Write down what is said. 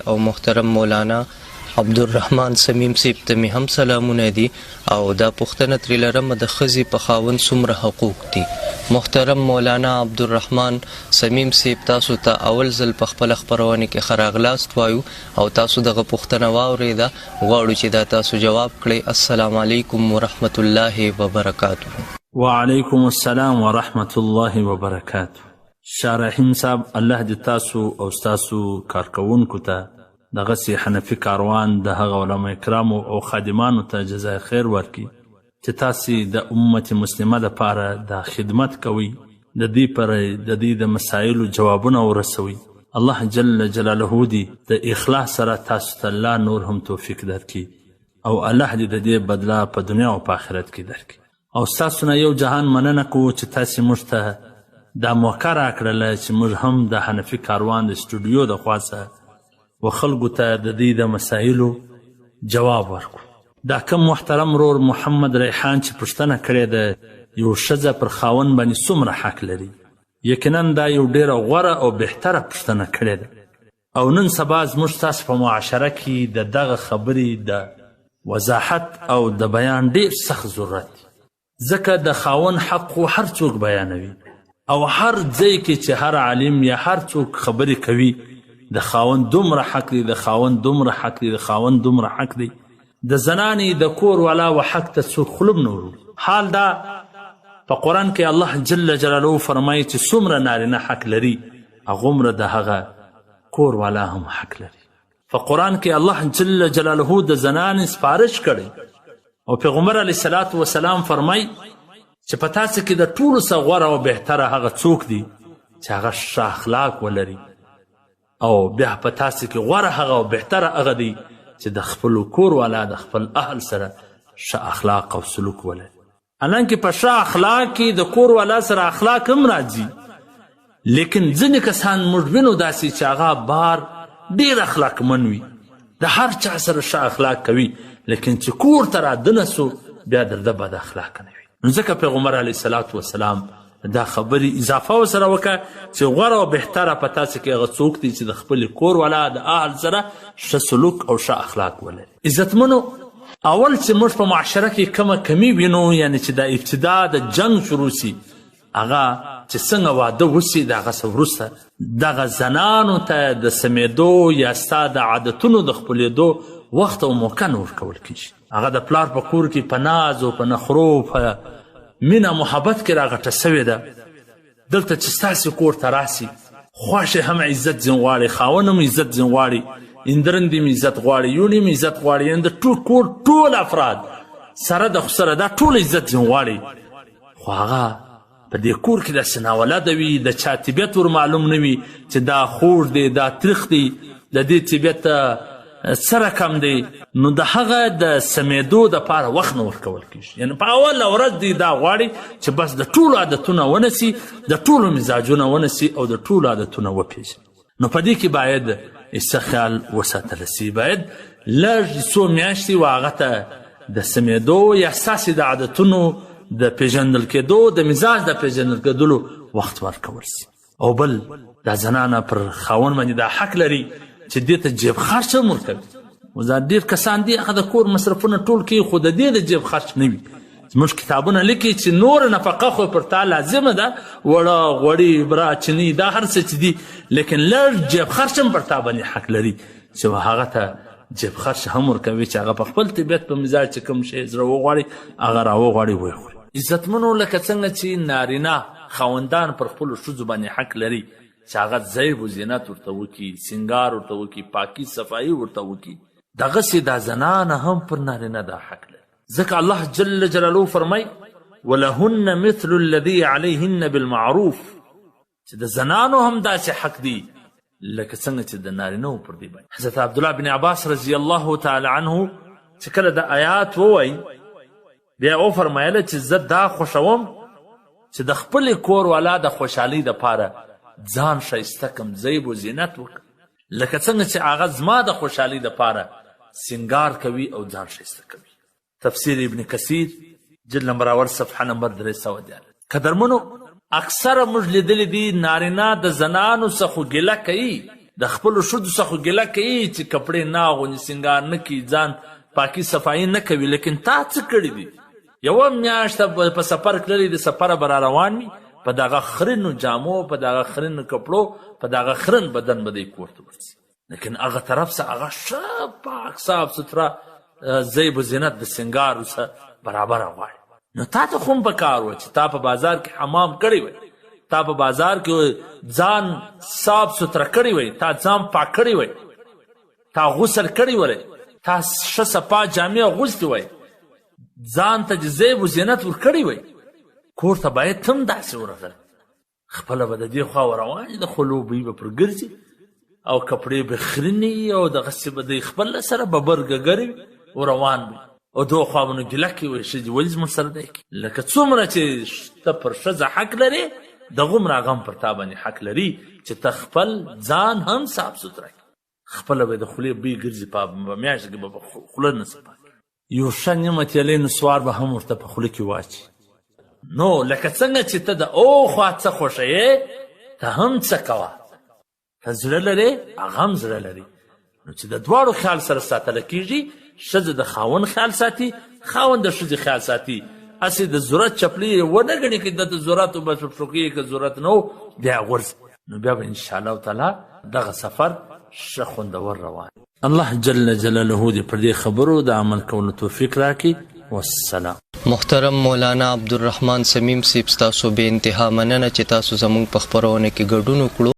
او محترم مولانا عبدالرحم صمیم صاحب ته مې هم سلامونه دي او دا پوښتنه ترې لرم د ښځې په خاوند څومره حقوق دي. محترم مولانا عبدالرحم صمیم صاحب تاسو ته اول ځل په خپله خپرونه کې ښه راغلاست وایو او تاسو دغه پوښتنه واورېده، غواړو چې دا تاسو جواب کړئ. السلام علیکم ورحمت الله وبرکاته. وعلیکم السلام ورحمت الله وبرکاته. شاه رحیم صاحب، الله دې تاسو او ستاسو کارکوونکو ته دغسې حنفي کاروان د هغه علما کرامو او خادمانو ته جزای خیر ورکړي چې تاسې د امت مسلمه دپاره دا خدمت کوئ، د دې پر د دې د مسایلو جوابونه ورسوئ. الله جل جلاله دې د اخلاص سره تاسو ته الله نور هم توفیق درکړي او الله دې د دې بدله په دنیا او په آخرت کې درکړي. او ستاسو نه یو جهان مننه کوو چې تاسې موږ ته دا موقع راکړله چې موږ هم د حنفي کاروان د سټوډیو د خوا څخه و خلکو ته د دې د مسایلو جواب ورکړو. دا کم محترم رور محمد ریحان چې پوښتنه کړې ده یو ښځه پر خاوند باندې څومره حق لري، یقینا دا یو ډېره غوره او بهتره پوښتنه کړې ده او نن سبا زموږ ستاسو په معاشره کې د دغه خبرې د وضاحت او د بیان ډېر سخت ضرورت دی، ځکه د خاوند حق خو هر څوک بیانوي او هر ځای کې چې هر عالم یا هر څوک خبرې کوي د خاوند دومره حق دی، د خاوند دومره حق دی، د خاوند دومره حق دی. د زنانې د کور والا و حق ته څوک خلم نه ورو. حال دا په قرآن کې الله جل جلاله فرمایي چې څومره نارینه حق لري هغومره د هغه کور والا هم حق لري. په قرآن کې الله جل جلاله د زنانې سپارش کړی او پیغمبر علیه الصلاة وسلام فرمایي چې په تاسو کې د ټولو څخه غوره او بهتره هغه څوک دی چې هغه ښه اخلاق ولري او بیا په تاسو کې غوره هغه او بهتره هغه دی چې د خپلو کور والا د خپل اهل سره ښه اخلاق او سلوک ولري. حالانکه په ښه اخلاق کې د کور والا سره اخلاق هم راځي، لیکن ځینې کسان موږ وینو داسې چې هغه بار ډېر اخلاقمن وي، د هر چا سره ښه اخلاق کوي، لیکن چې کور ته رادنه سو بیا در ده بد اخلاقه نه وي. نو ځکه پیغمبر علیه الصلاة وسلام دا خبرې اضافه ورسره وکړه چې غوره او بهتره په تاسو کې هغه څوک دی چې د خپل کور والا د اهل سره ښه سلوک او ښه اخلاق ولري. عزتمنو، اول چې موږ په معاشره کې کومه کمی وینو، یعنی چې د ابتدا د جنګ شروع سي، هغه چې څنګه واده وسي د هغه څه وروسته دغه زنانو ته د سمیدو یا ستا د عادتونو د خپلېدو وخت او موقع نه ورکول کېږي. هغه د پلار په کور کې په ناز او په نخرو په مینه محبت کې راغټه سوې ده. دلته چې ستاسې کور ته راسي خوښې هم عزت ځین غواړي، خاوند هم عزت ځین غواړي، اندرند هم عزت غواړي، یون هم عزت غواړي، یعنې د ټول کور ټول افراد سره د خو سره دا ټول عزت ځین غواړي. خو هغه په دې کور کې داسې ناولده وي، د چا طبیعت ور معلوم نه وي چې دا خوږ دی، دا تریخ دی، د دې طبیعت څه رقم دی، نو د هغه د سمیدو دپاره وخت نه ورکول کېږي. یعنې په اوله ورځ دی دا غواړي چې بس د ټولو عادتونه ونسي، د ټولو مزاجونه ونسي او د ټولو عادتونه وپېژني. نو په دې کې باید څه خیال وساتلی سي، باید لږ څو میاشتې و هغه ته د سمیدو یا ستاسې د عادتونو د پېژندل کېدو، د مزاج د پېژندل کېدلو وخت ورکول سي. او بل دا زنانه پر خاوند باندې دا حق لري چې دې ته جیب خرچ هم ورکوي. اوس دا ډېر کسان دي هغه د کور مصرفونه ټول کوي خو د دې د جیب خرچ نه وي. زموږ کتابونه لیکي چې نور نفقه خو پر تا لازمه ده، وړه غوړي برا چیني دا هر څه چې دي، لیکن لږ جیب خرچ هم پر تا باندې حق لري چې هغه ته جیب خرچ هم ورکوي چې هغه په خپل طبیعت په مزاج چې کوم شی زړه وغواړي هغه راوغواړي ویې خوري. عزتمنو، لکه څنګه چې نارینه خاوندان پر خپلو ښځو باندې حق لري چې هغه زیب و زینت ورته وکړي، سینګار ورته وکړي، پاکي صفایي ورته وکړي، دغسې دا زنانه هم پر نارینه دا حق لري. ځکه الله جل جلاله فرمایي ولهن مثل الذي عليهن بالمعروف، چې د زنانو هم داسې حق دی لکه څنګه چې د نارینهو پر دې باندې. حضرت عبدالله بن عباس رضی الله تعالی عنه چې کله د آیات ووایي بیا وفرمایله چې زه دا خوښوم چې د خپل کور والا د خوشحالۍ دپاره ځان ښایسته کم، زیب و زینت وکړم، لکه څنګه چې هغه زما د خوشحالۍ دپاره سینګار کوي او ځان ښایسته کوي. تفسیر ابن کثیر جلد نمبر اول صفحه نمبر 314. قدرمنو، اکثره موږ لیدلی دي نارینه د زنانو څخه ګیله کوي، د خپلو ښځو څخه ګیله کوي چې کپړې نه اغوندي سینګار نه کوي ځان پاکي صفایي نه کوي لیکن تا څه کړي دي یوه میاشته په سفر تللی د سفره به را روان وي په دغه خرنو جامو په دغه خرنو کپړو په دغه خرن بدن به دی کور ته ورځي لیکن هغه طرف څه هغه ښه پاک صاف سوتره زیب و زینت د سینګار څه برابره غواړي نو تا ته خو هم پکار و چې تا په بازار کې حمام کړی وی تا په بازار کې ځان صاف سوتره کړی وی تا ځان پاک کړی وی تا غسل کړی وی تا ښه صفا جامې اغوستې وی ځان ته زیب و زینت ورکړی وی کور ته باید تم داسې ورغلی خپله به د دې خوا روان د خولو بوی به پر ګرځي او کپړې به خرینې او دغسې به دی خپله سره ببر ګګرې وي روان وي او دو خوا به نو ګیله کوي وایي ښځې ولې زموږ سره دی کوي لکه څومره چې ته پر ښځه حق لرې دغومره هغه هم پر تا باندې حق لري چې ته خپل ځان هم صاف سوتره کړي خپله به د خولې بوی ګرځي په میاشته کې به خوله نه صفا یو ښه نیمه تیلی نسوار به هم ورته په خوله کې واچي نو لکه څنګه چې ته د او خوا څه خوښوې ته هم څه کوه ته زړه لرې هغه هم زړه لري نو چې د دواړو خیال سره ساتله کېږي ښځه د خاوند خیال ساتي خاوند د ښځې خیال ساتي هسې د ضرورت چپلي یې ونه ګڼي که دته ضرورت و بس پښو کې که ضرورت نه و بیا غورځي نو بیا به انشاءالله تعالی دغه سفر ښه خوندور روان الله جل جلاله دې پر دې خبرو د عمل کولو توفیق راکړي والسلام محترم مولانا عبدالرحمن سمیم صاحب ستاسو بې انتها مننه چې تاسو زموږ په خپرونه کې ګډون وکړو